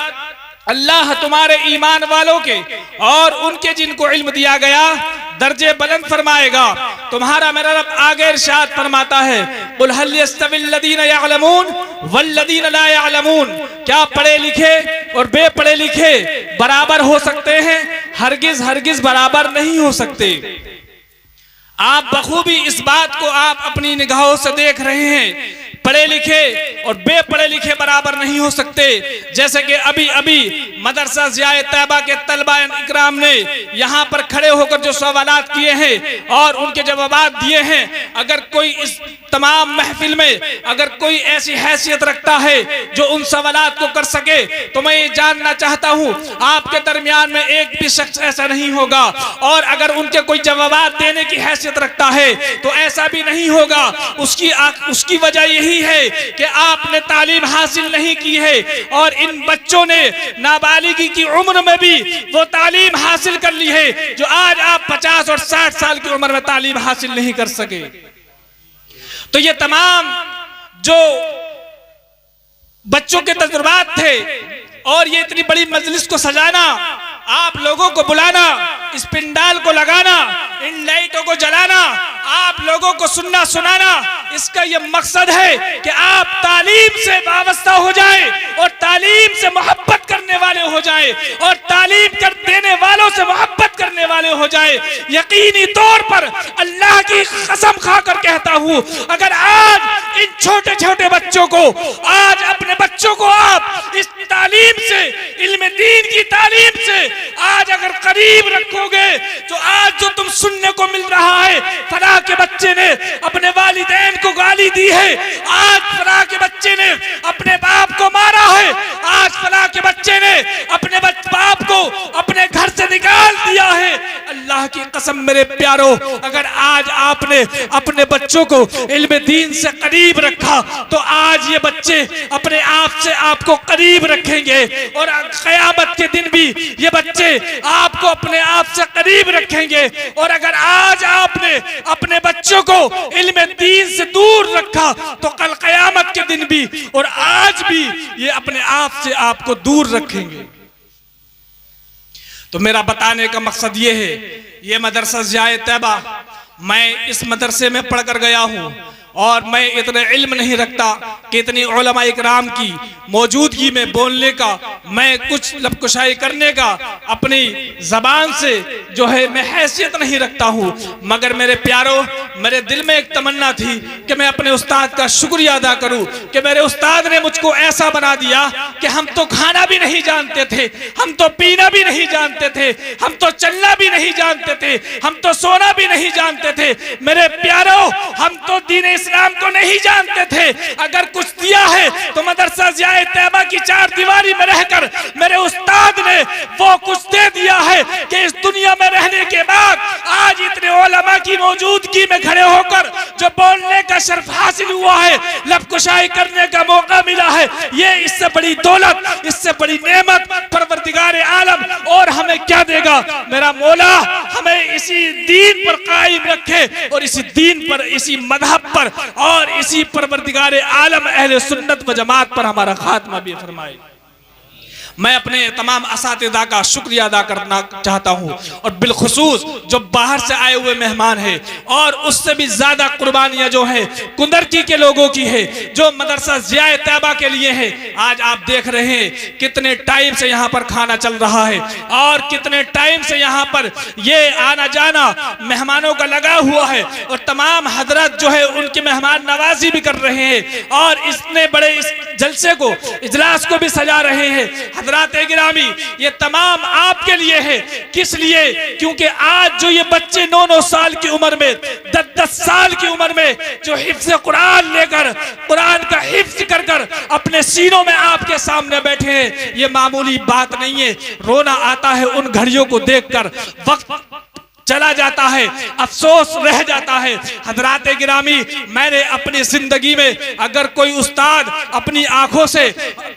अल्लाह तुम्हारे ईमान वालों के और उनके जिनको इल्म दिया गया दर्जे बुलंद फरमाएगा। तुम्हारा मेरा रब आगे इरशाद फरमाता है, कुल हल यस्तविल्लज़ीना यअलमून वल्लज़ीना ला यअलमून। क्या पढ़े लिखे और बेपढ़े लिखे बराबर हो सकते हैं? हरगिज हरगिज बराबर नहीं हो सकते। आप बखूबी इस बात को आप अपनी निगाहों से देख रहे हैं। पढ़े लिखे और बेपढ़े लिखे बराबर नहीं हो सकते। जैसे कि अभी अभी मदरसा ज़िया तैयबा के तलबा इकराम ने यहाँ पर खड़े होकर जो सवालात किए हैं और उनके जवाबात दिए हैं, अगर कोई इस तमाम महफिल में अगर कोई ऐसी हैसियत रखता है जो उन सवालात को कर सके, तो मैं ये जानना चाहता हूँ आपके दरमियान में एक भी शख्स ऐसा नहीं होगा। और अगर उनके कोई जवाबात देने की हैसियत रखता है तो ऐसा भी नहीं होगा। उसकी वजह यही है कि आपने तालीम हासिल नहीं की है और इन बच्चों ने नाबालिगी की उम्र में भी वो तालीम हासिल कर ली है जो आज आप 50 और 60 साल की उम्र में तालीम हासिल नहीं कर सके। तो ये तमाम जो बच्चों के तजुर्बात थे और ये इतनी बड़ी मजलिस को सजाना आप लोगों को बुलाना, इस पिंडाल को लगाना, इन लाइटों को जलाना, आप लोगों को सुनना सुनाना, इसका यह मकसद है कि आप तालीम से वाबस्ता हो जाए और तालीम से मोहब्बत करने वाले हो जाए और तालीम कर देने वालों से मोहब्बत करने वाले हो जाए। यकीनी तौर पर अल्लाह की कसम खाकर कहता हूं, अगर आज इन छोटे छोटे बच्चों को, आज अपने बच्चों को आप इस तालीम से, इल्म दीन की तालीम से आज अगर करीब रखोगे, तो आज जो तुम सुनने को मिल रहा है, फलाह के बच्चे ने अपने वालिदैन को गाली दी है, आज फलाह के बच्चे ने अपने बाप को मारा है, आज फलाह के बच्चे ने अपने बाप को अपने घर से निकाल दिया है। अल्लाह की कसम मेरे प्यारों, अगर आज आपने अपने बच्चों को इल्म दीन से करीब रखा, तो आज ये बच्चे अपने आप से आपको करीब रखेंगे और क़यामत के दिन भी ये बच्चे आपको अपने आप से करीब रखेंगे। और अगर आज आपने अपने बच्चों को इल्म दीन से दूर रखा, तो कल क़यामत के दिन भी और आज भी ये अपने आप से आपको दूर रखेंगे। तो मेरा बताने का मकसद ये है, ये मदरसा ज़िया तैयबा, मैं इस मदरसे में पढ़कर गया हूँ और मैं इतना इल्म नहीं रखता कि इतनी उलमा इकराम की मौजूदगी में बोलने का, मैं कुछ लबकुशाई करने का अपनी जबान से जो है मैं हैसियत नहीं रखता हूँ। मगर मेरे प्यारों, मेरे दिल में एक तमन्ना थी कि मैं अपने उस्ताद का शुक्रिया अदा करूँ कि मेरे उस्ताद ने मुझको ऐसा बना दिया कि हम तो खाना भी नहीं जानते थे, हम तो पीना भी नहीं जानते थे, हम तो चलना भी नहीं जानते थे, हम तो सोना भी नहीं जानते थे। मेरे प्यारों, हम तो दीन इस्लाम को नहीं जानते थे। अगर कुछ दिया है तो मदरसा ज़िया तैयबा की चार दीवारी में रहकर मेरे उस्ताद ने वो कुछ दे दिया है कि इस दुनिया में रहने के बाद आज इतने उलमा की मौजूदगी में खड़े होकर जो बोलने का शर्फ हासिल हुआ है, लबकुशाई करने का मौका मिला है, ये इससे बड़ी दौलत, इससे बड़ी नेमत परवरदिगार आलम और हमें क्या देगा। मेरा मौला हमें इसी दीन पर कायम रखे और इसी दीन पर, इसी मजहब पर और इसी परवरदिगार आलम अहले सुन्नत व जमात पर हमारा खात्मा भी फरमाए। मैं अपने तमाम असातिज़ा का शुक्रिया अदा करना चाहता हूँ और बिलखुसूस जो बाहर से आए हुए मेहमान हैं, और उससे भी ज्यादा कुर्बानियां जो हैं कुंदरकी के लोगों की है, जो मदरसा ज़िया तैयबा के लिए है। आज आप देख रहे हैं कितने टाइम से यहाँ पर खाना चल रहा है और कितने टाइम से यहाँ पर ये आना जाना मेहमानों का लगा हुआ है और तमाम हजरत जो है उनकी मेहमान नवाजी भी कर रहे हैं और इतने बड़े इस जलसे को, इजलास को भी सजा रहे हैं। हजरात गिरामी, ये तमाम आपके लिए है। किस लिए? क्योंकि आज जो ये बच्चे 9-9 साल की उम्र में, 10-10 साल की उम्र में जो हिफ्ज़ कुरान लेकर, कुरान का हिफ्ज़ कर कर अपने सीनों में आपके सामने बैठे हैं, ये मामूली बात नहीं है। रोना आता है उन घड़ियों को देखकर, वक्त चला जाता है, अफसोस रह जाता है। हजरात गिरामी, मैंने अपनी जिंदगी में अगर कोई उस्ताद अपनी आंखों से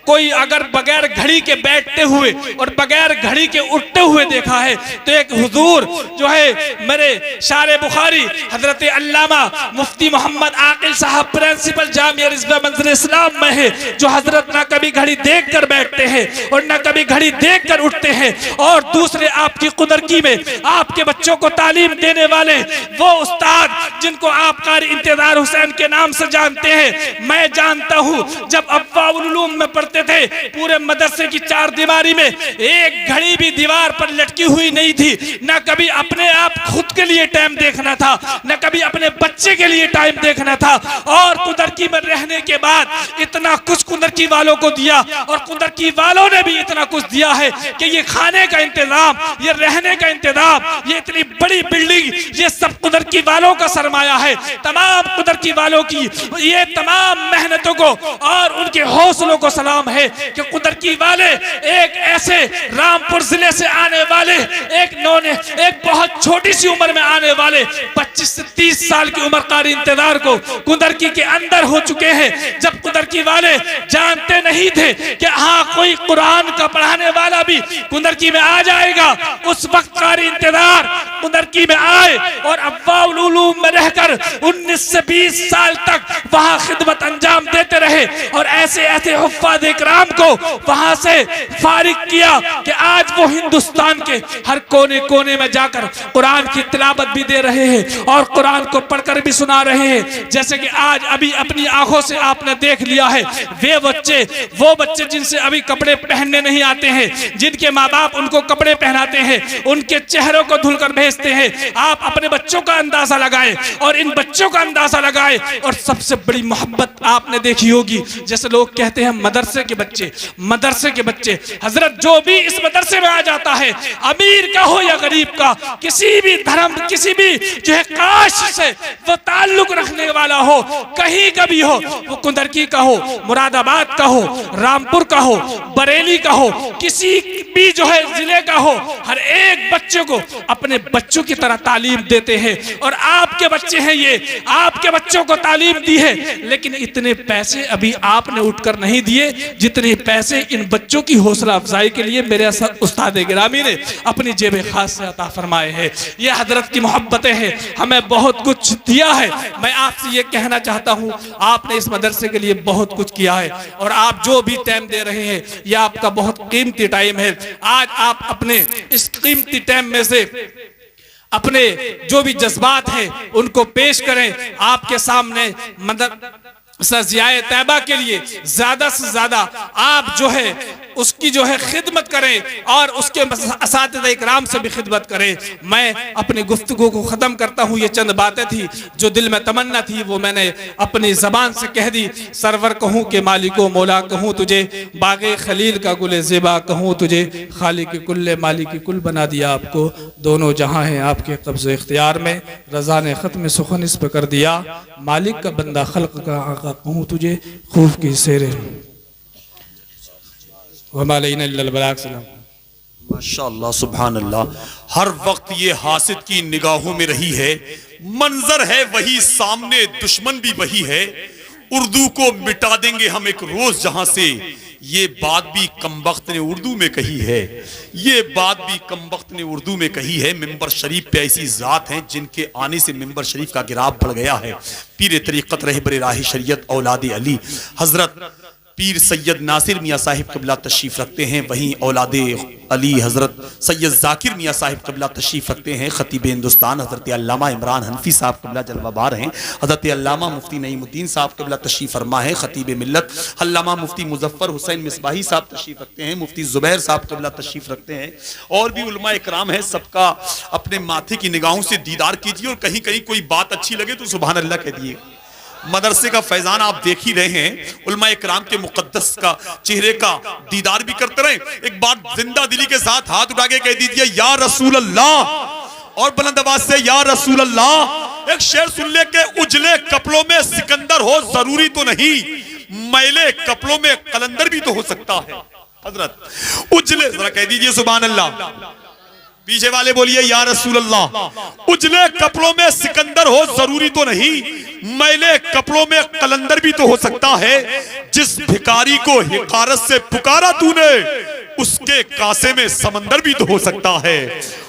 कोई अगर बगैर घड़ी के बैठते हुए और बगैर घड़ी के उठते हुए देखा है, तो एक हुजूर जो है मेरे शारे बुखारी हजरत अल्लामा मुफ्ती मोहम्मद आकिल साहब प्रिंसिपल जामिया रिज़वा मंज़िल इस्लाम में है, जो हजरत ना कभी घड़ी देख कर बैठते हैं और ना कभी घड़ी देख कर उठते हैं। और दूसरे आपकी कुदरती में आपके बच्चों को तालीम देने वाले वो उस्ताद जिनको आप कारी इंतजार हुसैन के नाम से जानते हैं। मैं जानता हूं जब अब्वाउल उलूम में पढ़ते थे, पूरे मदरसे की चार दीवारी में एक घड़ी भी दीवार पर लटकी हुई नहीं थी। न कभी अपने आप खुद के लिए टाइम देखना था, न कभी अपने बच्चे के लिए टाइम देखना था। और कुदरती में रहने के बाद इतना कुछ कुदरती वालों को दिया और कुदरती वालों ने भी इतना कुछ दिया है कि ये खाने का इंतजाम, ये रहने का इंतजाम, ये इतनी बड़ी बिल्डिंग, ये सब कुदरती वालों का सरमाया है। तमाम कुदरती वालों की ये तमाम मेहनतों को और उनके हौसलों को सलाम है कि कुदरती वाले एक ऐसे रामपुर जिले से आने वाले एक बहुत छोटी सी उम्र में आने वाले 25 से 30 साल की उम्र कारी इंतजार को कुदरती के अंदर हो चुके हैं। जब कुदरती वाले जानते नहीं थे कि हाँ कोई कुरान का पढ़ाने वाला भी कुदरती में आ जाएगा, उस वक्त कारी इंतजार मुदरकी में आए और अव्वाउल उलूम में रहकर 19 से 20 साल तक वहां खिदमत अंजाम देते रहे और ऐसे ऐसे हुफ्फाज़ इकराम को वहां से फारिग किया कि आज वो हिंदुस्तान के हर कोने कोने में जाकर कुरान की तिलावत भी दे रहे हैं और कुरान को पढ़कर भी सुना रहे हैं। जैसे कि आज अभी अपनी आंखों से आपने देख लिया है, वो बच्चे जिनसे अभी कपड़े पहनने नहीं आते हैं, जिनके माँ बाप उनको कपड़े पहनाते हैं, उनके चेहरों को धुलकर भेजते हैं। आप अपने बच्चों का अंदाजा लगाएं और इन बच्चों का अंदाजा लगाएं। और सबसे बड़ी मोहब्बत आपने देखी होगी, जैसे लोग कहते हैं मदरसे के बच्चे। हजरत जो भी इस मदरसे में आ जाता है, अमीर का हो या गरीब का, किसी भी धर्म, किसी भी जो है कास्ट से वो ताल्लुक रखने वाला हो, कहीं का भी हो, वो कुंदरकी का हो, मुरादाबाद का हो, रामपुर का हो, बरेली का हो, किसी भी जो है जिले का हो, हर एक बच्चे को अपने बच्चों की तरह तालीम देते हैं। और आपके बच्चे हैं ये, आपके बच्चों को तालीम दी है, लेकिन इतने पैसे अभी आपने उठकर नहीं दिए जितने पैसे इन बच्चों की हौसला अफजाई के लिए मेरे उस्ताद गिरामी ने अपनी जेब खास से अता फरमाए हैं। ये हजरत की मोहब्बतें हैं, हमें बहुत कुछ दिया है। मैं आपसे ये कहना चाहता हूँ, आपने इस मदरसे के लिए बहुत कुछ किया है और आप जो भी टाइम दे रहे हैं यह आपका बहुत कीमती टाइम है। आज आप अपने इस कीमती टाइम में से अपने जो भी जज्बात हैं उनको पेश करें। आपके सामने सजियाए तैबा के लिए ज्यादा से ज्यादा आप जो है उसकी जो है खिदमत करें और उसके असातिज़ा इकराम से भी खिदमत करें। मैं अपनी गुफ्तगू को ख़त्म करता हूँ। ये चंद बातें थी जो दिल में तमन्ना थी, वो मैंने अपनी ज़बान से कह दी। सरवर कहूँ के मालिको मौला कहूँ तुझे, बाग़े खलील का गुले ज़ेबा कहूँ तुझे, खालिक कुल्ले मालिक कुल बना दिया आपको। दोनों जहाँ हैं आपके कब्ज़े इख्तियार में, रज़ा ने ख़त्म सुखन इस पर कर दिया। मालिक का बंदा खल्क़ का आका कहूँ तुझे, खूफ की शेरे माशाअल्लाह सुभान अल्लाह। हर वक्त ये हासिद की निगाहों में रही है, मंजर है वही, सामने दुश्मन भी वही है। उर्दू को मिटा देंगे हम एक रोज जहां से, ये बात भी कमबख्त ने उर्दू में कही है, ये बात भी कमबख्त ने उर्दू में कही है। मिंबर शरीफ पे ऐसी जात हैं जिनके आने से मिंबर शरीफ का गिराव बढ़ गया है। पीर तरीक़त रहबर राह शरीयत औलाद अली हजरत पीर सैयद नासिर मियाँ साहिब क़िबला तशरीफ़ रखते हैं। वहीं औलाद अली हज़रत सैयद ज़ाकिर मियाँ साहिब क़िबला तशरीफ़ रखते हैं। ख़तीब हिंदुस्तान हज़रत अल्लामा इमरान हनफी साहब क़िबला जलवाबार हैं। हज़रत अल्लामा मुफ्ती नईमुद्दीन साहब क़िबला तशरीफ़ फरमा है। ख़तीब मिल्लत अल्लामा मुफ्ती मुज़फ़्फ़र हुसैन मिसबाही साहब तशरीफ़ रखते हैं। मुफ्ती ज़ुबैर साहब क़िबला तशरीफ़ रखते हैं। और भी उलमा इकराम है, सबका अपने माथे की निगाहों से दीदार कीजिए और कहीं कहीं कोई बात अच्छी लगे तो सुभान अल्लाह कह दिए। मदरसे का फैजान आप देख ही रहे हैं, उलमा इकराम के मुकद्दस का चेहरे का दीदार भी करते रहे। एक बार जिंदा दिली के साथ हाथ उठा के कह दीजिए या रसूल अल्लाह, और बुलंद आवाज से या रसूल अल्लाह। एक शेर सुन ले के उजले कपड़ों में सिकंदर हो जरूरी तो नहीं, मैले कपड़ों में कलंदर भी तो हो सकता है। हजरत उजले, जरा कह दीजिए सुभान अल्लाह। पीछे वाले बोलिए या रसूल अल्लाह। उजले कपड़ों में सिकंदर हो जरूरी तो नहीं, मैले कपड़ों में कलंदर भी तो हो सकता है। जिस भिखारी को हिकारत से पुकारा तूने, उसके कासे में समंदर भी तो हो सकता है,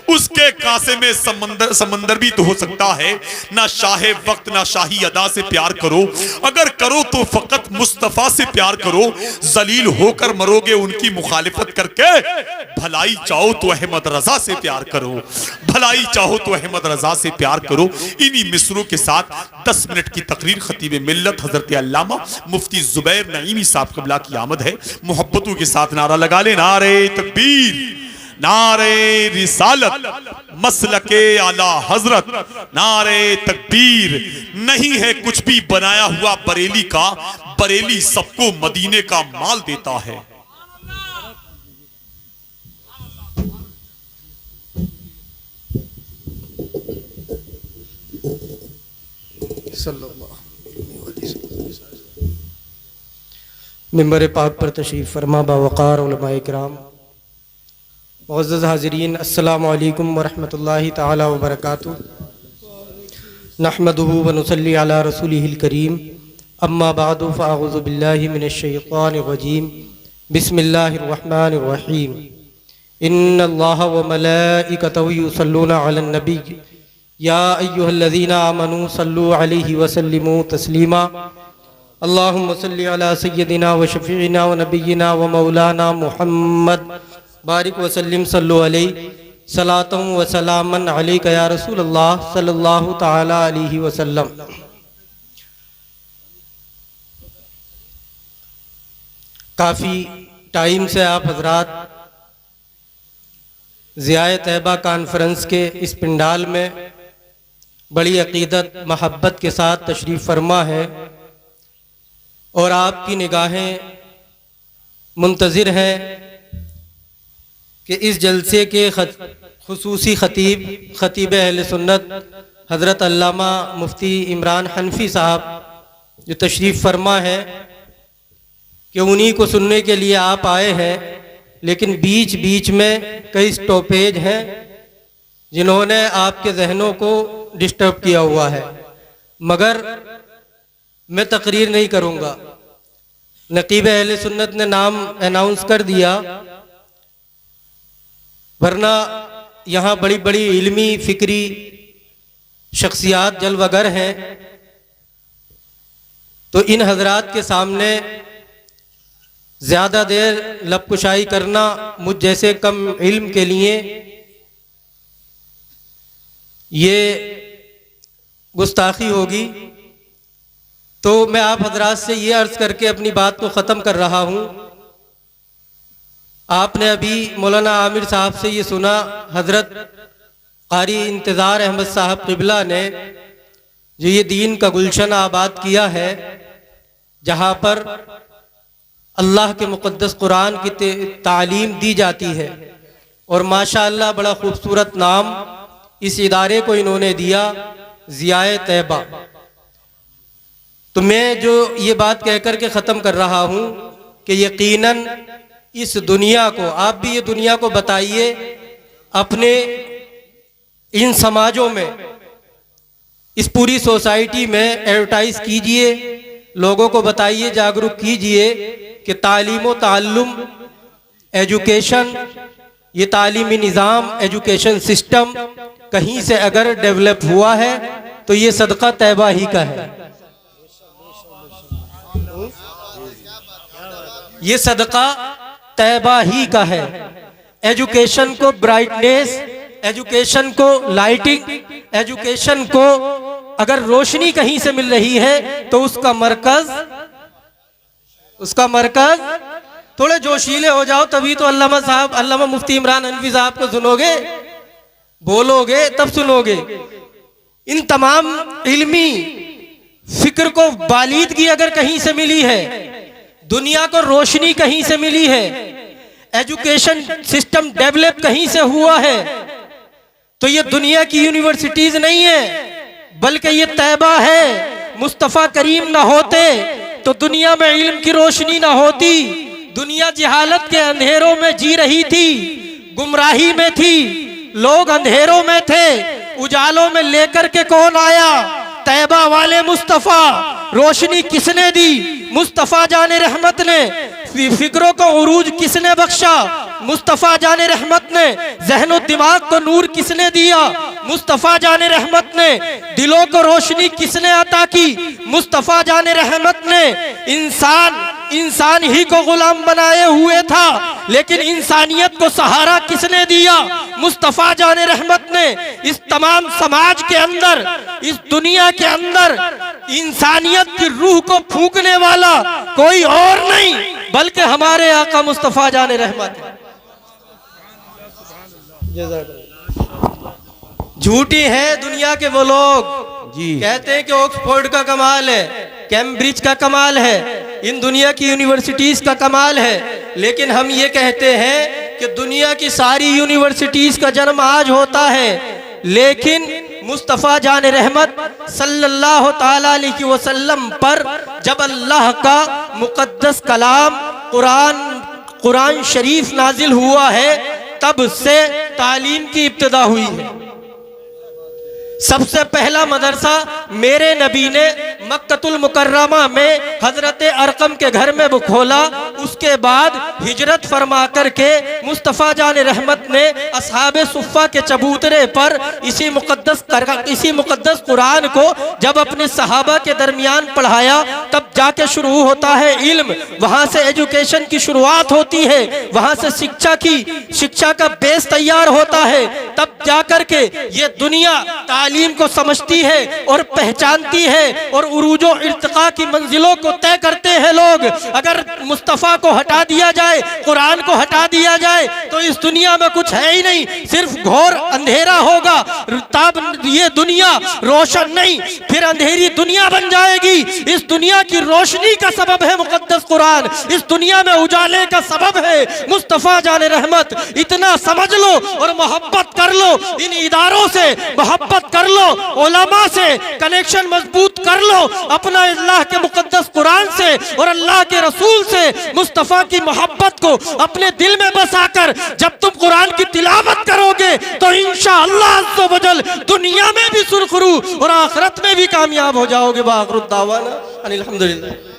उसके कासे में समंदर भी तो हो सकता है। ना शाहे वक्त ना शाही अदा से प्यार करो, अगर करो तो फकत मुस्तफा से प्यार करो। जलील होकर मरोगे उनकी मुखालिफत करके, भलाई चाहो तो अहमद रजा से प्यार करो, भलाई चाहो तो अहमद रजा से प्यार करो। इन्हीं मिसरों के साथ 10 मिनट की तकरीर खतीब मिल्लत हजरत अल्लामा मुफ्ती जुबैर नईमी साहब क़िबला की आमद है। मोहब्बतों के साथ नारा लगा ले, नारे तकबीर, नारे रिसालत, मसलके आला हजरत, नारे तकबीर। नहीं है कुछ भी बनाया हुआ बरेली का, बरेली सबको मदीने का माल देता है। मिंबर पाक पर तशरीफ़ फरमा बावक़ार उलमाए किराम, मुअज़्ज़ज़ हाज़िरीन, अस्सलामु अलैकुम वरहमतुल्लाहि तआला व बरकातुहू। नहमदुहु व नुसल्ली अला रसूलिहिल करीम, अम्मा बअदु फ़अऊज़ु बिल्लाहि मिनश शैतानिर रजीम, बिस्मिल्लाहिर रहमानिर रहीम। इन्नल्लाह व मलाइकतहु युसल्लूना अलन नबी या अय्युहल्लज़ीना आमनू सल्लू अलैहि व सल्लिमू तस्लीमा अल्लाहुम्मा सल्लि अला सय्यदिना व शफीइना व नबिय्यिना व मौलाना मुहम्मद बारिक व सल्लिम सल्लु अलैहि सलातम व सलामन अलैका या रसूलल्लाह सल्लल्लाहु तआला अलैहि वसल्लम। काफ़ी टाइम से आप हजरात ज़ियाए तैयबा कॉन्फ्रेंस के इस पंडाल में बड़ी अक़ीदत महब्बत के साथ तशरीफ़ फरमा है और आपकी निगाहें मुंतज़िर हैं कि इस जलसे के खुसूसी ख़तीब अहले सुन्नत हज़रत अल्लामा मुफ्ती इमरान हनफी साहब जो तशरीफ़ फरमा है कि उन्हीं को सुनने के लिए आप आए हैं, लेकिन बीच बीच में कई स्टॉपेज हैं जिन्होंने आपके जहनों को डिस्टर्ब किया हुआ है, मगर मैं तकरीर नहीं करूँगा। नकीब अहले सुन्नत ने नाम अनाउंस कर दिया, वरना यहाँ बड़ी बड़ी इल्मी फिक्री शख्सियात जलवागर हैं, तो इन हजरात के सामने ज़्यादा देर लबकुशाई करना मुझ जैसे कम इल्म के लिए ये गुस्ताखी होगी। तो मैं आप हजरात से ये अर्ज़ करके अपनी बात को ख़त्म कर रहा हूँ। आपने अभी मौलाना आमिर साहब से ये सुना, हज़रत क़ारी इंतज़ार अहमद साहब क़िबला ने जो ये दीन का गुलशन आबाद किया है, जहाँ पर अल्लाह के मुक़द्दस कुरान की तालीम दी जाती है, और माशाअल्लाह बड़ा खूबसूरत नाम इस इदारे को इन्होंने दिया, ज़ियाए तैयबा। तो मैं जो ये बात कहकर के ख़त्म कर रहा हूँ कि यकीनन इस दुनिया को, आप भी ये दुनिया को बताइए, अपने इन समाजों में, इस पूरी सोसाइटी में एडवर्टाइज कीजिए, लोगों को बताइए, जागरूक कीजिए कि तालीम व ताल्लुम, एजुकेशन, ये तालीमी निज़ाम, एजुकेशन सिस्टम कहीं से अगर डेवलप हुआ है तो ये सदका तैयबा ही का है। ये सदका तैयबा ही का है। एजुकेशन को ब्राइटनेस, एजुकेशन को लाइटिंग, एजुकेशन को अगर रोशनी कहीं से मिल रही है तो उसका मरकज थोड़े जोशीले हो जाओ तभी तो अल्लामा मुफ्ती इमरान हनफी साहब को सुनोगे, बोलोगे तब सुनोगे। इन तमाम इल्मी फिक्र को बालीदगी अगर कहीं से मिली है, दुनिया को रोशनी कहीं से मिली है, एजुकेशन सिस्टम डेवलप कहीं से हुआ है, तो ये दुनिया की यूनिवर्सिटीज नहीं है, बल्कि ये तैयबा है। मुस्तफ़ा करीम ना होते तो दुनिया में इल्म की रोशनी ना होती। दुनिया जहालत के अंधेरों में जी रही थी, गुमराही में थी, लोग अंधेरों में थे, उजालों में लेकर के कौन आया? तैयबा वाले मुस्तफ़ा। रोशनी किसने दी? मुस्तफ़ा जाने रहमत ने। फिक्रों को उरूज किसने बख्शा? मुस्तफ़ा जाने रहमत ने। ज़हनो दिमाग को नूर किसने दिया? मुस्तफ़ा जाने रहमत ने। दिलों को रोशनी किसने अता की? मुस्तफ़ा जाने रहमत ने। इंसान ही को गुलाम बनाए हुए था, लेकिन इंसानियत को सहारा किसने दिया? मुस्तफ़ा जाने रहमत ने। इस तमाम समाज के अंदर, इस दुनिया के अंदर इंसानियत की रूह को फूंकने वाला कोई और नहीं बल्कि हमारे आका मुस्तफ़ा जाने रहमत है। झूठी हैं दुनिया के वो लोग जी, कहते हैं कि ऑक्सफोर्ड का कमाल है, कैम्ब्रिज का कमाल है, इन दुनिया की यूनिवर्सिटीज का कमाल है, लेकिन हम ये कहते हैं कि दुनिया की सारी यूनिवर्सिटीज का जन्म आज होता है, लेकिन मुस्तफ़ा जान रहमत सल्लल्लाहु ताला अलैहि वसल्लम पर जब अल्लाह का मुक़द्दस कलाम कुरान शरीफ नाजिल हुआ है, तब से तालीम की इब्तिदा हुई है। सबसे पहला मदरसा मेरे नबी ने मक्कतुल मुकर्रमा में हजरत अरकम के घर में खोला, उसके बाद हिजरत फरमा करके मुस्तफ़ा जान रहमत ने असहाब सुफ़ा के चबूतरे पर इसी मुक़द्दस कुरान को जब अपने सहाबा के दरमियान पढ़ाया, तब जाके शुरू होता है इल्म। वहाँ से एजुकेशन की शुरुआत होती है, वहाँ से शिक्षा का बेस तैयार होता है। तब जाकर के ये दुनिया तालीम को समझती है और पहचानती है और उरूजो इर्तिका की मंजिलों को तय करते हैं लोग। अगर मुस्तफ़ा को हटा दिया जाए, कुरान को हटा दिया जाए, तो इस दुनिया में कुछ है ही नहीं, सिर्फ घोर अंधेरा होगा। तब ये दुनिया रोशन नहीं, फिर अंधेरी दुनिया बन जाएगी। इस दुनिया की रोशनी का सबब है मुक़द्दस कुरान, इस दुनिया में उजाले का सबब है मुस्तफ़ा जाने रहमत। इतना समझ लो और मोहब्बत कर लो, इन इदारों से मोहब्बत कर लो, उलमा से कनेक्शन मजबूत कर लो, अपना अल्लाह के मुक़द्दस कुरान से और अल्लाह के रसूल से मुस्तफ़ा की मोहब्बत को अपने दिल में बसाकर जब तुम कुरान की तिलावत करोगे तो इंशाअल्लाह अज़्ज़ व जल दुनिया में भी सुरखरू और आखिरत में भी कामयाब हो जाओगे। बाक़िर दावाना अनिल हम्दुलिल्लाह।